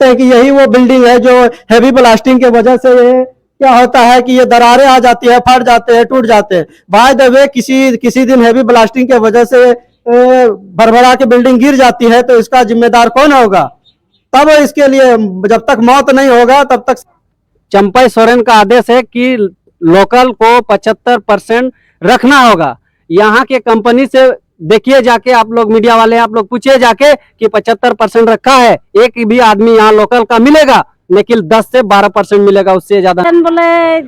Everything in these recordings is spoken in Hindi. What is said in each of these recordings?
है कि यही वो बिल्डिंग है जो हैवी ब्लास्टिंग के वजह से ये क्या होता है कि ये दरारें आ जाती है, फट जाते हैं, टूट जाते हैं। बाय द वे किसी दिन हैवी ब्लास्टिंग के वजह से भरभरा के बिल्डिंग गिर जाती है तो इसका जिम्मेदार कौन होगा? तब इसके लिए जब तक मौत नहीं होगा तब तक। चंपई सोरेन का आदेश है कि लोकल को 75% रखना होगा। यहाँ के कंपनी से देखिए जाके, आप लोग मीडिया वाले आप लोग पूछिए जाके कि 75% रखा है। एक भी आदमी यहाँ लोकल का मिलेगा लेकिन 10 से 12% मिलेगा, उससे ज्यादा बोले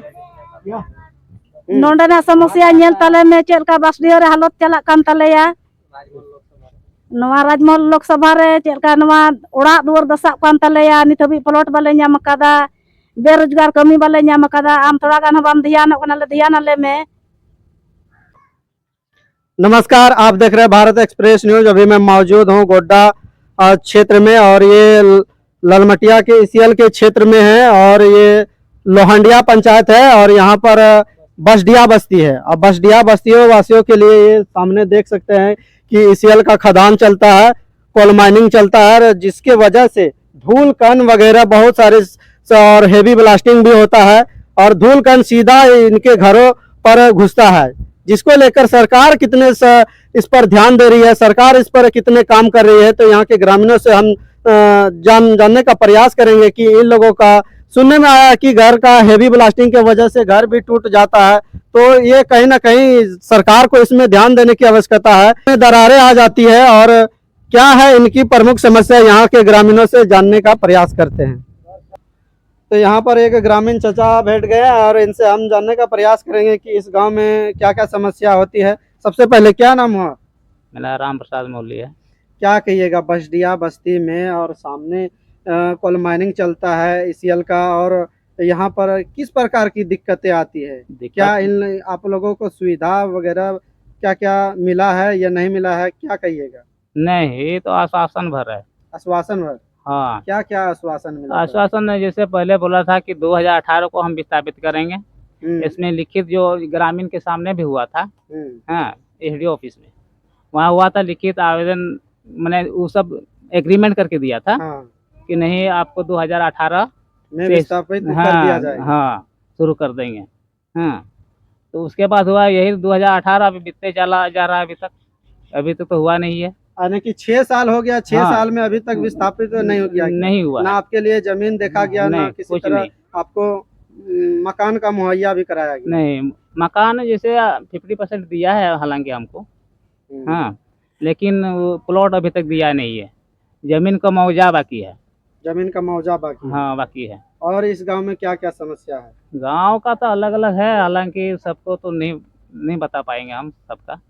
नोडे समस्या नेल तले में चलका बासडीओ रे हालत चलाक कान तलेया नवा राजमहल लोकसभा रे चलका नवा ओड़ा दुआर दसाक कान तलेया नित हबी प्लॉट बाले ᱧᱟᱢ कादा बेरोजगार कमी बाले ᱧᱟᱢ कादा आम थोड़ा गान बाम ध्यान कनाले ध्यान आले में। नमस्कार, आप देख रहे हैं भारत एक्सप्रेस न्यूज। अभी मैं मौजूद हूं गोड्डा क्षेत्र में और ये ललमटिया के ईसीएल के क्षेत्र में है और ये लोहंडिया पंचायत है और यहाँ पर बसडिया बस्ती है। अब बसडिया बस्तियों वासियों के लिए ये सामने देख सकते हैं कि ईसीएल का खदान चलता है, कोल माइनिंग चलता है, जिसके वजह से धूल कण वगैरह बहुत सारे और हेवी ब्लास्टिंग भी होता है और धूल कण सीधा इनके घरों पर घुसता है, जिसको लेकर सरकार कितने इस पर ध्यान दे रही है, सरकार इस पर कितने काम कर रही है। तो यहाँ के ग्रामीणों से हम जानने का प्रयास करेंगे कि इन लोगों का सुनने में आया कि घर का हेवी ब्लास्टिंग के वजह से घर भी टूट जाता है, तो ये कहीं ना कहीं सरकार को इसमें ध्यान देने की आवश्यकता है। दरारें आ जाती है और क्या है इनकी प्रमुख समस्या, यहाँ के ग्रामीणों से जानने का प्रयास करते हैं। तो यहाँ पर एक ग्रामीण चचा बैठ गए और इनसे हम जानने का प्रयास करेंगे कि इस गांव में क्या क्या समस्या होती है। सबसे पहले क्या नाम हुआ? मेरा राम प्रसाद मौली है। क्या कहिएगा बसडिया बस्ती में और सामने कोल माइनिंग चलता है ईसीएल का, और यहाँ पर किस प्रकार की दिक्कतें आती है? क्या इन आप लोगों को सुविधा वगैरह क्या क्या मिला है या नहीं मिला है, क्या कहिएगा? नहीं, तो आश्वासन भर है। आश्वासन भर? हाँ। क्या क्या आश्वासन मिला? आश्वासन ने जैसे पहले बोला था कि 2018 को हम विस्थापित करेंगे। इसमें लिखित जो ग्रामीण के सामने भी हुआ था, हाँ, एसडीओ ऑफिस में वहाँ हुआ था लिखित आवेदन, मैंने वो सब एग्रीमेंट करके दिया था। हाँ। कि नहीं आपको 2018 में विस्थापित कर दिया जाएगा। हाँ, शुरू कर देंगे। हाँ, तो उसके बाद हुआ यही 2018 अभी बीतते चला जा रहा है, अभी तक तो हुआ नहीं है। यानी कि 6 साल हो गया, 6 साल में अभी तक विस्थापित नहीं हो गया? नहीं हुआ। ना आपके लिए जमीन देखा गया, ना किसी तरह आपको मकान का मुहैया भी कराया गया? नहीं, मकान जैसे 50% दिया है हालांकि हमको, हाँ, लेकिन प्लॉट अभी तक दिया नहीं है। जमीन का मुआवजा बाकी है। जमीन का मुआवजा बाकी? हाँ, बाकी है। और इस गांव में क्या क्या समस्या है? गांव का तो अलग अलग है, हालांकि सबको तो नहीं बता पाएंगे हम सबका।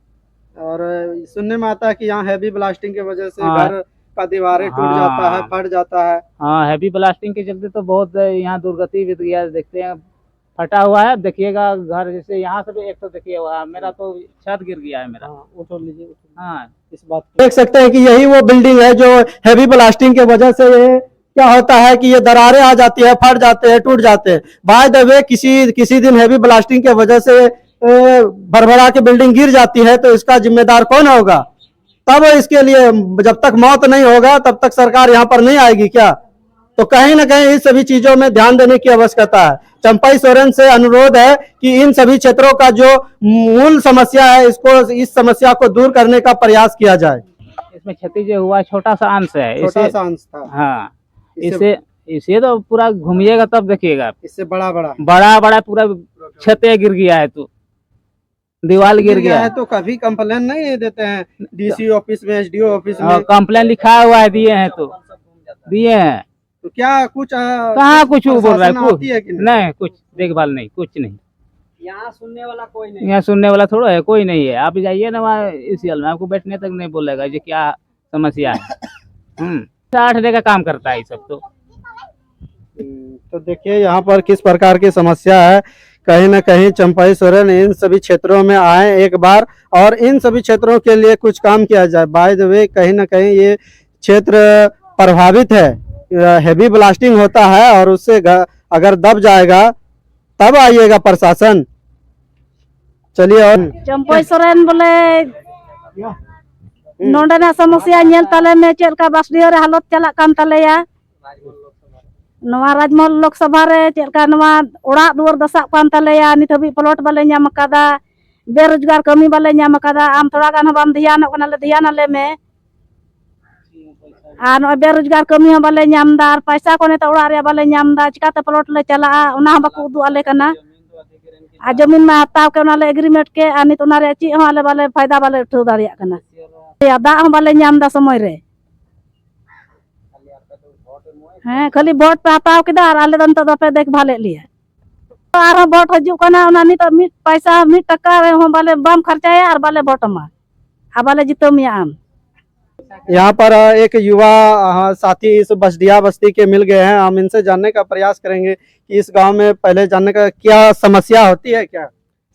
और सुनने में आता है कि यहाँ हैवी ब्लास्टिंग की वजह से घर का दीवारें टूट जाता है, फट जाता है। हाँ, हैवी ब्लास्टिंग के चलते तो बहुत यहाँ दुर्गति भी गया, देखते हैं फटा हुआ है। देखिएगा घर जैसे यहाँ से भी एक तो देखिए हुआ, मेरा तो छत गिर गया है मेरा। उठो लीजिए। हाँ, इस बात देख सकते हैं कि यही वो बिल्डिंग है जो हैवी ब्लास्टिंग के वजह से ये क्या होता है कि ये दरारें आ जाती है, फट जाते हैं, टूट जाते हैं। बाय द वे किसी दिन हैवी ब्लास्टिंग के वजह से भरभरा के बिल्डिंग गिर जाती है तो इसका जिम्मेदार कौन होगा? तब इसके लिए जब तक मौत नहीं होगा तब तक सरकार यहाँ पर नहीं आएगी क्या? तो कहीं ना कहीं इस सभी चीजों में ध्यान देने की आवश्यकता है। चंपई सोरेन से अनुरोध है कि इन सभी क्षेत्रों का जो मूल समस्या है इस समस्या को दूर करने का प्रयास किया जाए। इसमें क्षति जो हुआ छोटा सा अंश है, छोटा सा अंश था। हाँ, इसे तो पूरा घूमिएगा तब देखिएगा, इससे बड़ा पूरा छत गिर गया है, तो दीवार गिर गया है। तो कभी कंप्लेन नहीं देते हैं डीसी ऑफिस में, एसडीओ ऑफिस में? कंप्लेन लिखा हुआ है, दिए हैं तो दिए हैं। तो क्या कुछ कहाँ कुछ बोल रहा है? नहीं, कुछ देखभाल नहीं, कुछ नहीं। यहाँ सुनने वाला कोई नहीं, यहाँ सुनने वाला थोड़ा है, कोई नहीं है। आप जाइए ना वहाँ ईसीएल में, आपको बैठने तक नहीं बोलेगा ये क्या समस्या है। 8 दिन का काम करता है ये सब। तो देखिए यहाँ पर किस प्रकार की समस्या है। कहीं ना कहीं चंपई सोरेन इन सभी क्षेत्रों में आए एक बार और इन सभी क्षेत्रों के लिए कुछ काम किया जाए। बाय द वे कहीं ना कहीं ये क्षेत्र प्रभावित है, हेवी ब्लास्टिंग होता है और उससे अगर दब जाएगा तब आइएगा प्रशासन। चलिए। और चंपई सोरेन बोले नोडे समस्या नेल तले में चलका बासडीओ रे हालत चलाक कान तलेया नवा राजमहल लोकसभा रे चेलका नवा ओड़ा दुआर दसाब कान तलेया नित हबी प्लॉट बाले ᱧᱟᱢ कादा बेरोजगार कमी बाले ᱧᱟᱢ कादा आम थोड़ा गान बाम ध्यान कना ले ध्यान आले में आ न बेरोजगार कमी हम बाले ᱧᱟᱢ दा पैसा कोने त ओड़ा रे बाले ᱧाम दा चिकाते प्लॉट ले चला ओना बाको उदु आले कना आ जमीन में हताव के ओना ले एग्रीमेंट के आ नित ओना रे ची हम आले बाले फायदा बाले उठाव दाड़िया कना या दा हम बाले ᱧाम दा समय रे हाँ खाली वोट पे हताव केदा और आले दन तो पे देखभाल लिया और वोट हजू कना ओना नित मिट पैसा मिट टका रे हम बाले बम खर्चाया और बाले वोट मा आ बाले जितमिया आम यहाँ पर एक युवा साथी इस बसडिया बस्ती के मिल गए हैं। हम इनसे जानने का प्रयास करेंगे कि इस गांव में पहले जानने का क्या समस्या होती है। क्या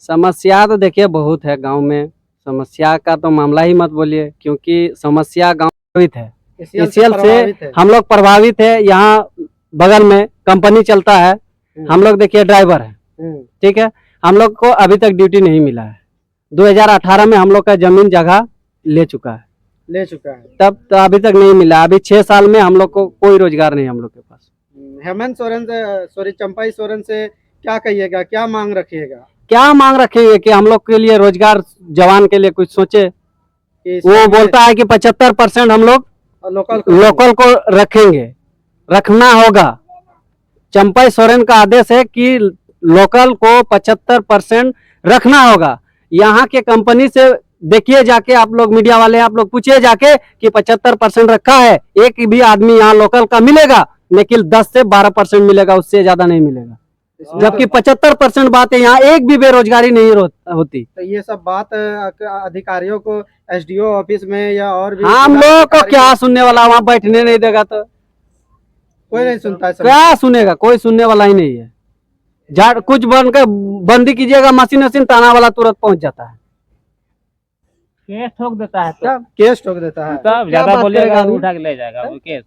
समस्या तो देखिए बहुत है गांव में। समस्या का तो मामला ही मत बोलिए, क्योंकि समस्या गांव प्रभावित है। इसीएल से हम लोग प्रभावित है। यहाँ बगल में कंपनी चलता है, हम लोग देखिए ड्राइवर है, ठीक है। हम लोग को अभी तक ड्यूटी नहीं मिला है। 2018 में हम लोग का जमीन जगह ले चुका है, तब तो अभी तक नहीं मिला। अभी 6 साल में हम लोग को कोई रोजगार नहीं हम लोग के पास। हेमंत सोरेन से चंपाई सोरेन से क्या कहिएगा, क्या मांग रखिएगा? क्या मांग रखेंगे कि हम लोग के लिए रोजगार, जवान के लिए कुछ सोचे। वो बोलता है कि 75% हम लोग लोकल को रखेंगे, रखना होगा। चंपाई सोरेन का आदेश है कि लोकल को 75% रखना होगा। यहाँ के कंपनी से देखिए जाके, आप लोग मीडिया वाले आप लोग पूछिए जाके कि 75% रखा है। एक भी आदमी यहाँ लोकल का मिलेगा, लेकिन 10 से 12% मिलेगा, उससे ज्यादा नहीं मिलेगा। जबकि 75% बात है, यहाँ एक भी बेरोजगारी नहीं होती। तो ये सब बात अधिकारियों को, एसडीओ ऑफिस में या और भी हम लोग को क्या सुनने वाला, वहाँ बैठने नहीं देगा तो कोई नहीं सुनता है। क्या सुनेगा, कोई सुनने वाला ही नहीं है। झाड़ कुछ बनकर बंदी कीजिएगा, मशीन ताना वाला तुरंत पहुंच जाता है, केस ठोक देता है। तो केस ठोक देता है, तब ज्यादा बोलेगा उठा के ले जाएगा वो केस।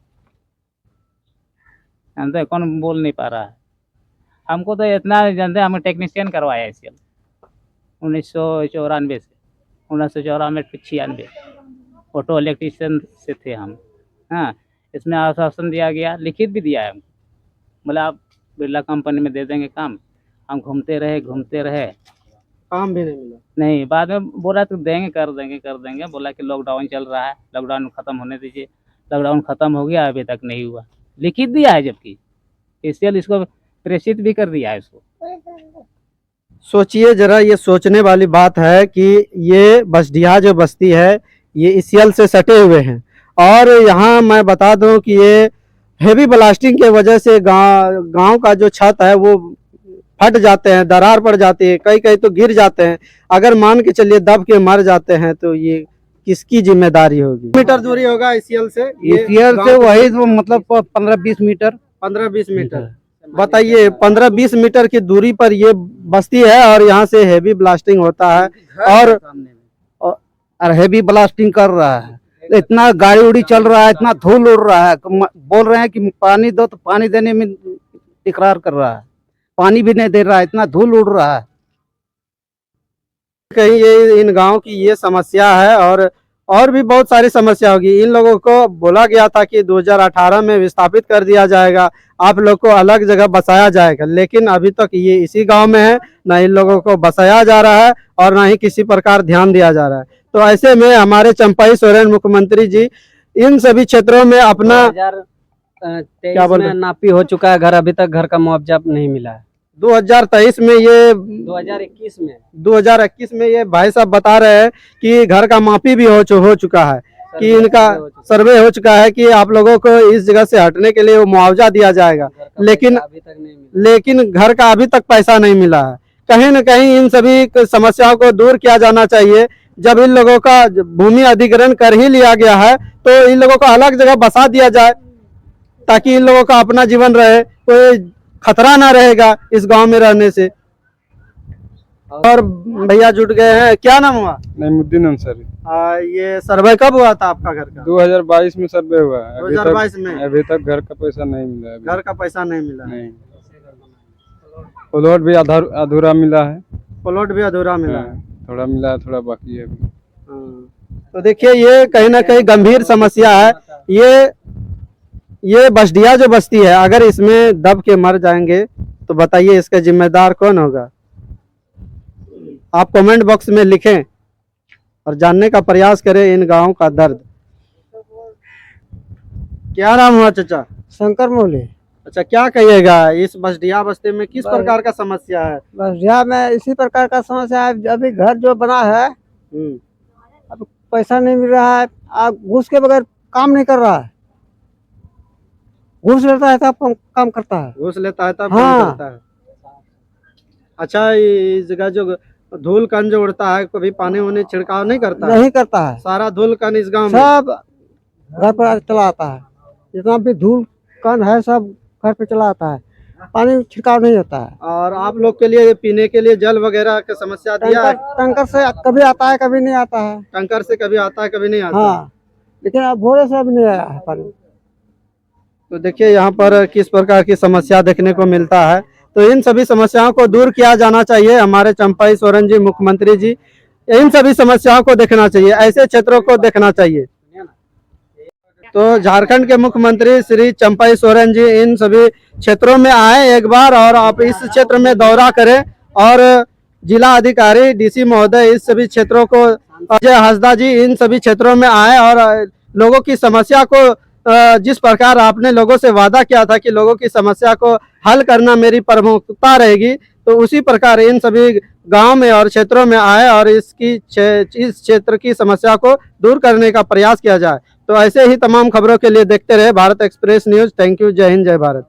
जानते कौन बोल नहीं पा रहा है। हमको तो इतना जानते, हमें टेक्नीशियन करवाया इसके 1994 से 1994-96 ऑटो इलेक्ट्रीशियन से थे हम। हाँ, इसमें आश्वासन दिया गया, लिखित भी दिया है हमको, बोला आप बिरला कंपनी में दे देंगे काम। हम घूमते रहे, काम भी नहीं मिला। नहीं, बाद में बोला तो देंगे, कर देंगे। बोला कि लॉकडाउन चल रहा है, लॉकडाउन खत्म होने दीजिए। लॉकडाउन खत्म हो गया, अभी तक नहीं हुआ। लिखित दिया है, जबकि इसलिए इसको प्रेषित भी कर दिया है इसको। सोचिए जरा, ये सोचने वाली बात है कि ये बसडिया जो बस्ती है ये इसीएल से सटे हुए हैं, और यहाँ मैं बता दूं कि ये हेवी ब्लास्टिंग के वजह से गांव का जो छत है वो फट जाते हैं, दरार पड़ जाती है, कई तो गिर जाते हैं। अगर मान के चलिए दब के मर जाते हैं तो ये किसकी जिम्मेदारी होगी? मीटर दूरी होगा इसीएल से? वही तो मतलब 15-20 मीटर। 15-20 मीटर बताइए, 15-20 मीटर की दूरी पर ये बस्ती है और यहाँ से हेवी ब्लास्टिंग होता है और हेवी ब्लास्टिंग कर रहा है। इतना गाड़ी उड़ी चल रहा है, इतना धूल उड़ रहा है। बोल रहे हैं कि पानी दो, तो पानी देने में इकरार कर रहा है, पानी भी नहीं दे रहा है, इतना धूल उड़ रहा है। कहीं ये इन गांव की ये समस्या है, और भी बहुत सारी समस्या होगी। इन लोगों को बोला गया था कि 2018 में विस्थापित कर दिया जाएगा, आप लोग को अलग जगह बसाया जाएगा, लेकिन अभी तक ये इसी गांव में है। ना इन लोगों को बसाया जा रहा है और ना ही किसी प्रकार ध्यान दिया जा रहा है। तो ऐसे में हमारे चंपाई सोरेन मुख्यमंत्री जी इन सभी क्षेत्रों में अपना 2023 नापी हो चुका है घर, अभी तक घर का मुआवजा नहीं मिला है। 2023 में ये 2021 में ये भाई साहब बता रहे हैं कि घर का मापी भी हो चुका है, कि इनका सर्वे हो चुका है कि आप लोगों को इस जगह से हटने के लिए वो मुआवजा दिया जाएगा, लेकिन घर का अभी तक पैसा नहीं मिला है। कहीं न कहीं इन सभी समस्याओं को दूर किया जाना चाहिए। जब इन लोगों का भूमि अधिग्रहण कर ही लिया गया है तो इन लोगों को अलग जगह बसा दिया जाए, ताकि इन लोगों का अपना जीवन रहे, कोई खतरा ना रहेगा इस गांव में रहने से। और भैया जुट गए हैं, क्या नाम हुआ? नईमुद्दीन अंसारी। ये सर्वे कब हुआ था आपका घर का? 2022 में सर्वे हुआ है। 2022 में अभी तक घर का पैसा नहीं मिला है। घर का पैसा नहीं मिला? नहीं। प्लॉट भी अधूरा मिला है। प्लॉट भी अधूरा मिला है? थोड़ा मिला है, थोड़ा बाकी है अभी। तो देखिए, ये कहीं ना कहीं गंभीर समस्या है। ये ये बसडिया जो बस्ती है, अगर इसमें दब के मर जाएंगे तो बताइए इसका जिम्मेदार कौन होगा? आप कमेंट बॉक्स में लिखें और जानने का प्रयास करें इन गांवों का दर्द। क्या नाम हुआ चाचा? शंकर मौली। अच्छा, क्या कहिएगा इस बसडिया बस्ती में किस प्रकार का समस्या है? बस यहाँ में इसी प्रकार का समस्या है। अभी घर जो बना है, अब पैसा नहीं मिल रहा है। आप घूस के बगैर काम नहीं कर रहा है। घूस लेता है तब काम करता है। घूस लेता है तब हाँ। काम करता है। अच्छा, इस जगह जो धूल कण जो उड़ता है, कभी पानी वानी छिड़काव नहीं करता है? नहीं करता है। सारा धूल कण इस गांव में सब घर पर चला आता है। जितना भी धूल कण है सब घर पे चला आता है। पानी छिड़काव नहीं होता है। और आप लोग के लिए पीने के लिए जल वगैरह की समस्या दिया है? टंकर से कभी आता है कभी नहीं आता है। टंकर से कभी आता है कभी नहीं आता। हाँ, लेकिन अब भोरे से अभी नहीं आया है पानी। तो देखिए यहाँ पर किस प्रकार की समस्या देखने को मिलता है। तो इन सभी समस्याओं को दूर किया जाना चाहिए। हमारे चंपाई सोरेन जी, मुख्यमंत्री जी, इन सभी समस्याओं को देखना चाहिए, ऐसे क्षेत्रों को देखना चाहिए। तो झारखंड के मुख्यमंत्री श्री चंपाई सोरेन जी इन सभी क्षेत्रों में आए एक बार, और आप इस क्षेत्र में दौरा करें और जिला अधिकारी डीसी महोदय इस सभी क्षेत्रों को, अजय हंसदा जी इन सभी क्षेत्रों में आए और लोगों की समस्या को, जिस प्रकार आपने लोगों से वादा किया था कि लोगों की समस्या को हल करना मेरी प्रमुखता रहेगी, तो उसी प्रकार इन सभी गांव में और क्षेत्रों में आए और इस क्षेत्र की समस्या को दूर करने का प्रयास किया जाए। तो ऐसे ही तमाम खबरों के लिए देखते रहे Bharat express news. Thank you. जय हिंद, जय भारत।